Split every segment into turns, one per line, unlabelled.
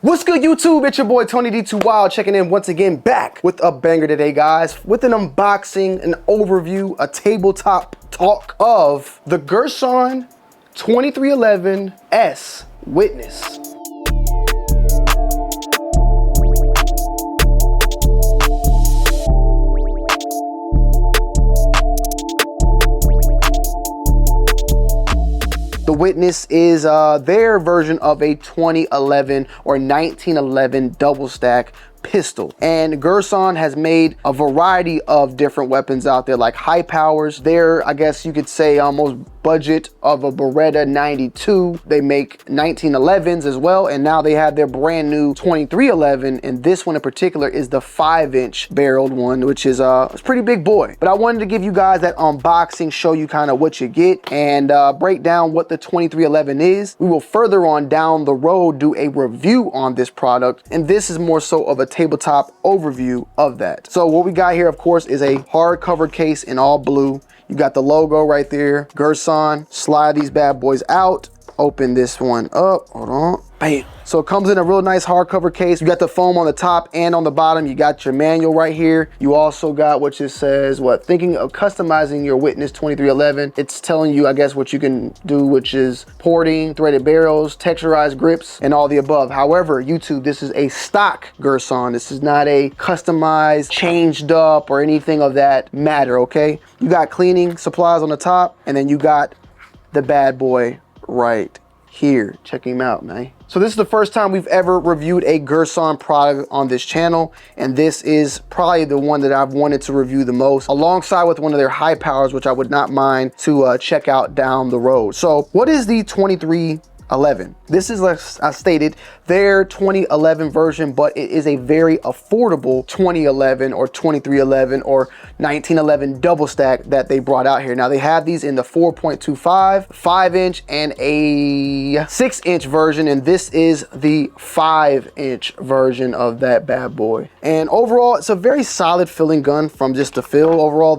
What's good, YouTube? It's your boy Tony D2 Wild checking in once again, back with a banger today, guys, with an unboxing, an overview, a tabletop talk of the GIRSAN 2311S Witness. The Witness is their version of a 2011 or 1911 double stack pistol, and GIRSAN has made a variety of different weapons out there, like high powers. They're, I guess you could say, almost budget of a Beretta 92. They make 1911s as well, and now they have their brand new 2311, and this one in particular is the 5-inch barreled one, which is it's a pretty big boy. But I wanted to give you guys that unboxing, show you kind of what you get, and break down what the 2311 is. We will further on down the road do a review on this product, and this is more so of a tabletop overview of that. So what we got here, of course, is a hard-covered case in all blue. You got the logo right there, GIRSAN. Slide these bad boys out. Open this one up. Hold on. Bam. So it comes in a real nice hardcover case. You got the foam on the top and on the bottom. You got your manual right here. You also got what it says, thinking of customizing your Witness 2311. It's telling you, I guess, what you can do, which is porting, threaded barrels, texturized grips, and all the above. However, YouTube, this is a stock GIRSAN. This is not a customized, changed up, or anything of that matter, okay? You got cleaning supplies on the top, and then you got the bad boy right here. Check him out, man. So this is the first time we've ever reviewed a GIRSAN product on this channel, and this is probably the one that I've wanted to review the most, alongside with one of their high powers, which I would not mind to check out down the road. So what is the 2311? This is, like I stated, their 2011 version, but it is a very affordable 2011 or 2311 or 1911 double stack that they brought out here. Now they have these in the 4.25, 5-inch, and a 6-inch version, and this is the 5-inch version of that bad boy. And overall, it's a very solid filling gun from just the feel. Overall,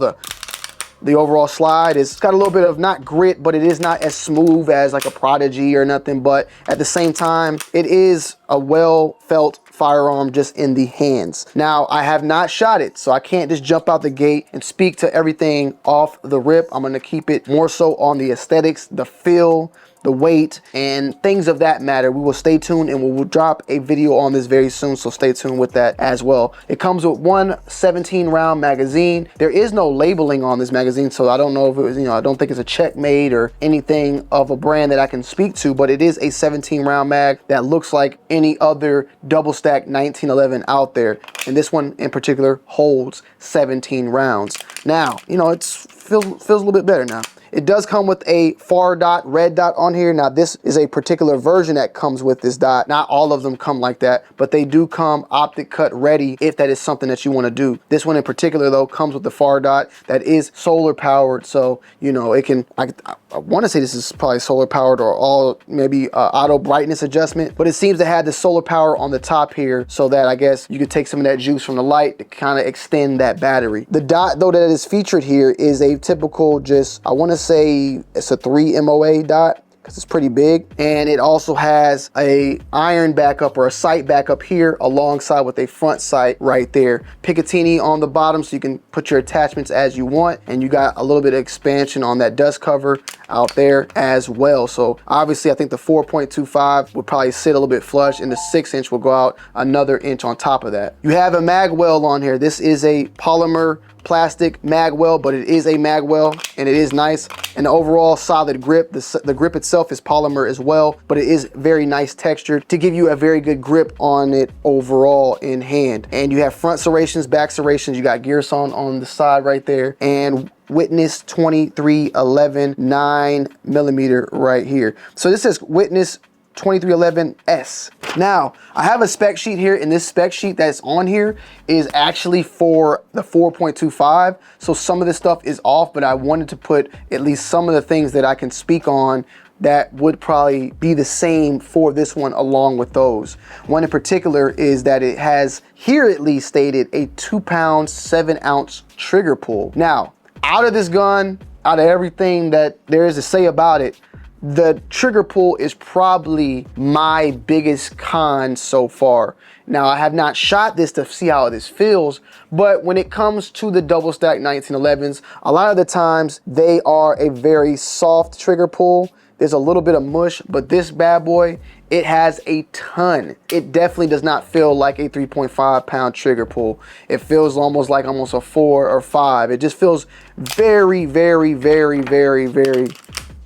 the overall slide is got a little bit of, not grit, but it is not as smooth as like a Prodigy or nothing, but at the same time, it is a well felt firearm just in the hands. Now, I have not shot it, so I can't just jump out the gate and speak to everything off the rip. I'm gonna keep it more so on the aesthetics, the feel, the weight, and things of that matter. We will stay tuned, and we will drop a video on this very soon, so stay tuned with that as well. It comes with one 17-round magazine. There is no labeling on this magazine, so I don't know if it was, I don't think it's a Checkmate or anything of a brand that I can speak to, but it is a 17-round mag that looks like any other double stack 1911 out there, and this one in particular holds 17 rounds. Now, it feels a little bit better now. It does come with a far dot, red dot on here. Now this is a particular version that comes with this dot. Not all of them come like that, but they do come optic cut ready if that is something that you want to do. This one in particular though comes with the far dot that is solar powered. So, it can, I want to say this is probably solar powered or all maybe auto brightness adjustment, but it seems to have the solar power on the top here so that I guess you could take some of that juice from the light to kind of extend that battery. The dot though that is featured here is a typical, just, I want to say it's a 3 MOA dot because it's pretty big, and it also has a iron backup or a sight backup here alongside with a front sight right there. Picatinny on the bottom so you can put your attachments as you want, and you got a little bit of expansion on that dust cover out there as well. So obviously I think the 4.25 would probably sit a little bit flush, and the 6-inch will go out another inch on top of that. You have a mag well on here. This is a polymer plastic mag well, but it is a mag well, and it is nice, and the overall solid grip. The grip itself is polymer as well, but it is very nice textured to give you a very good grip on it overall in hand. And you have front serrations, back serrations. You got GIRSAN on the side right there, and Witness 2311 9mm right here. So this says Witness 2311S. Now, I have a spec sheet here, and this spec sheet that's on here is actually for the 4.25. So some of this stuff is off, but I wanted to put at least some of the things that I can speak on that would probably be the same for this one along with those. One in particular is that it has here at least stated a 2-pound 7-ounce trigger pull. Now, out of this gun, out of everything that there is to say about it, the trigger pull is probably my biggest con so far. Now, I have not shot this to see how this feels, but when it comes to the double stack 1911s, a lot of the times they are a very soft trigger pull. There's a little bit of mush, but this bad boy, it has a ton. It definitely does not feel like a 3.5 pound trigger pull. It feels almost a 4 or 5. It just feels very, very, very, very, very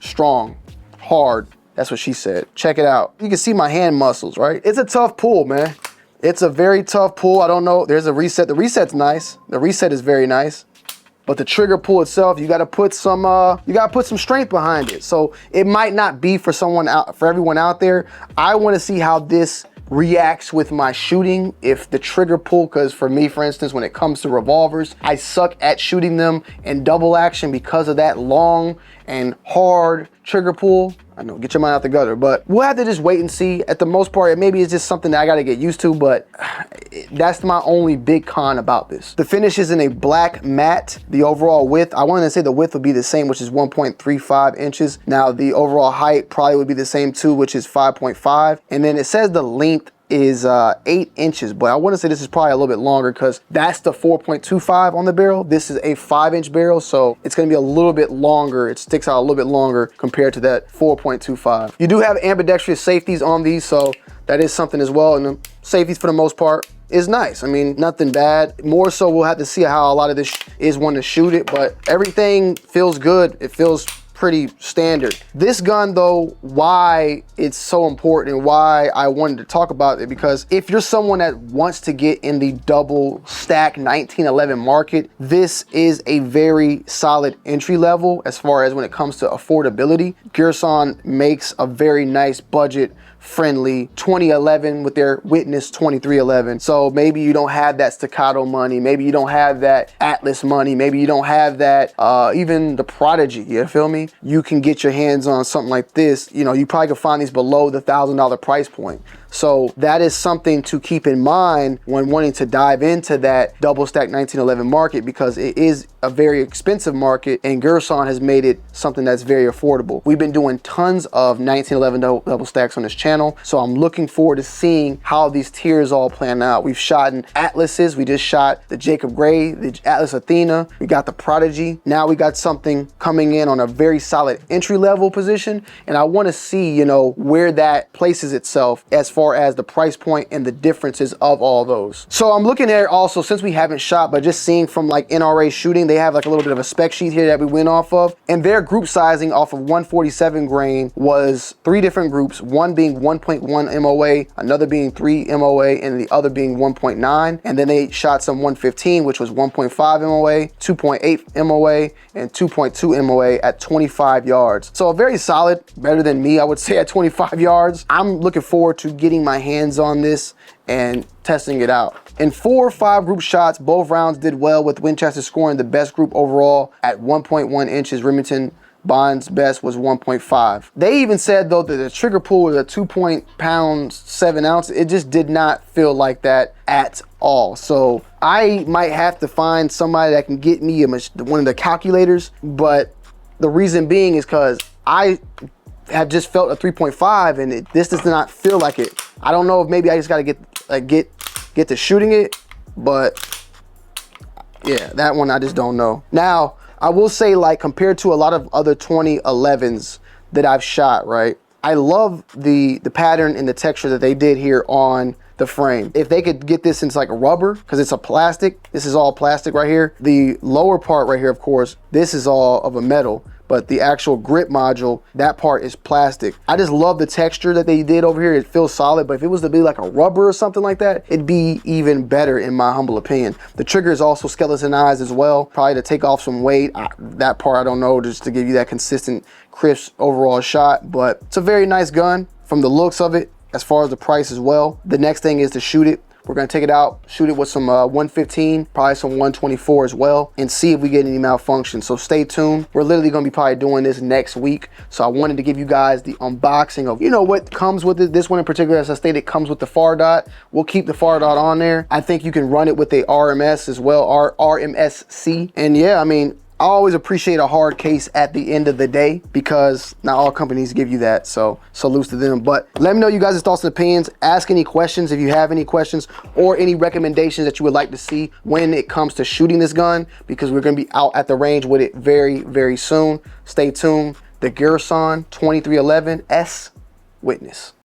strong, hard. That's what she said. Check it out. You can see my hand muscles, right? It's a tough pull, man. It's a very tough pull. I don't know. There's a reset. The reset's nice. The reset is very nice. But the trigger pull itself, you gotta put some strength behind it. So it might not be for everyone out there. I wanna see how this reacts with my shooting. If the trigger pull, because for me, for instance, when it comes to revolvers, I suck at shooting them in double action because of that long and hard trigger pull. I know, get your mind out the gutter, but we'll have to just wait and see. At the most part, maybe it's just something that I gotta get used to, but that's my only big con about this. The finish is in a black matte. The overall width, I wanted to say the width would be the same, which is 1.35 inches. Now, the overall height probably would be the same too, which is 5.5. And then it says the length is 8 inches, but I want to say this is probably a little bit longer because that's the 4.25 on the barrel. This is a 5-inch barrel, so it's going to be a little bit longer. It sticks out a little bit longer compared to that 4.25. You do have ambidextrous safeties on these, so that is something as well. And the safeties, for the most part, is nice. I mean, nothing bad. More so, we'll have to see how a lot of this is when to shoot it, but everything feels good. It feels pretty standard. This gun though, why it's so important and why I wanted to talk about it, because if you're someone that wants to get in the double stack 1911 market, this is a very solid entry level as far as when it comes to affordability. Girsan makes a very nice budget friendly 2011 with their Witness 2311. So maybe you don't have that staccato money, maybe you don't have that Atlas money, maybe you don't have that even the Prodigy, you feel me? You can get your hands on something like this. You know, you probably can find these below the $1,000 price point. So that is something to keep in mind when wanting to dive into that double stack 1911 market, because it is a very expensive market and Girsan has made it something that's very affordable. We've been doing tons of 1911 double stacks on this channel, so I'm looking forward to seeing how these tiers all plan out. We've shot in Atlases. We just shot the Jacob Gray, the Atlas Athena. We got the Prodigy. Now we got something coming in on a very solid entry level position, and I want to see, you know, where that places itself as far as the price point and the differences of all those. So I'm looking at it also, since we haven't shot, but just seeing from like NRA shooting, they have like a little bit of a spec sheet here that we went off of, and their group sizing off of 147 grain was 3 different groups, one being 1.1 MOA, another being 3 MOA, and the other being 1.9. And then they shot some 115, which was 1.5 MOA, 2.8 MOA, and 2.2 MOA at 25 yards. So a very solid, better than me, I would say, at 25 yards. I'm looking forward to getting my hands on this and testing it out. In 4 or 5 group shots, both rounds did well, with Winchester scoring the best group overall at 1.1 inches. Remington Bond's best was 1.5. They even said though that the trigger pull was a 2 pounds 7 ounces. It just did not feel like that at all. So I might have to find somebody that can get me one of the calculators, but the reason being is because I have just felt a 3.5 and this does not feel like it. I don't know if maybe I just got to get to shooting it, but yeah, that one I just don't know. Now, I will say, like, compared to a lot of other 2011s that I've shot, right? I love the pattern and the texture that they did here on the frame. If they could get this into like a rubber, because it's a plastic, this is all plastic right here. The lower part right here, of course, this is all of a metal, but the actual grip module, that part is plastic. I just love the texture that they did over here. It feels solid, but if it was to be like a rubber or something like that, it'd be even better in my humble opinion. The trigger is also skeletonized as well, probably to take off some weight. That part I don't know, just to give you that consistent, crisp overall shot, but it's a very nice gun from the looks of it, as far as the price as well. The next thing is to shoot it. We're gonna take it out, shoot it with some 115, probably some 124 as well, and see if we get any malfunction. So stay tuned. We're literally gonna be probably doing this next week. So I wanted to give you guys the unboxing of, you know, what comes with it. This one in particular, as I stated, comes with the far dot. We'll keep the far dot on there. I think you can run it with a RMS as well, RMSC. And yeah, I mean, I always appreciate a hard case at the end of the day, because not all companies give you that, so salutes to them. But let me know you guys' thoughts and opinions. Ask any questions if you have any questions, or any recommendations that you would like to see when it comes to shooting this gun, because we're going to be out at the range with it very, very soon. Stay tuned. The Girsan 2311S Witness.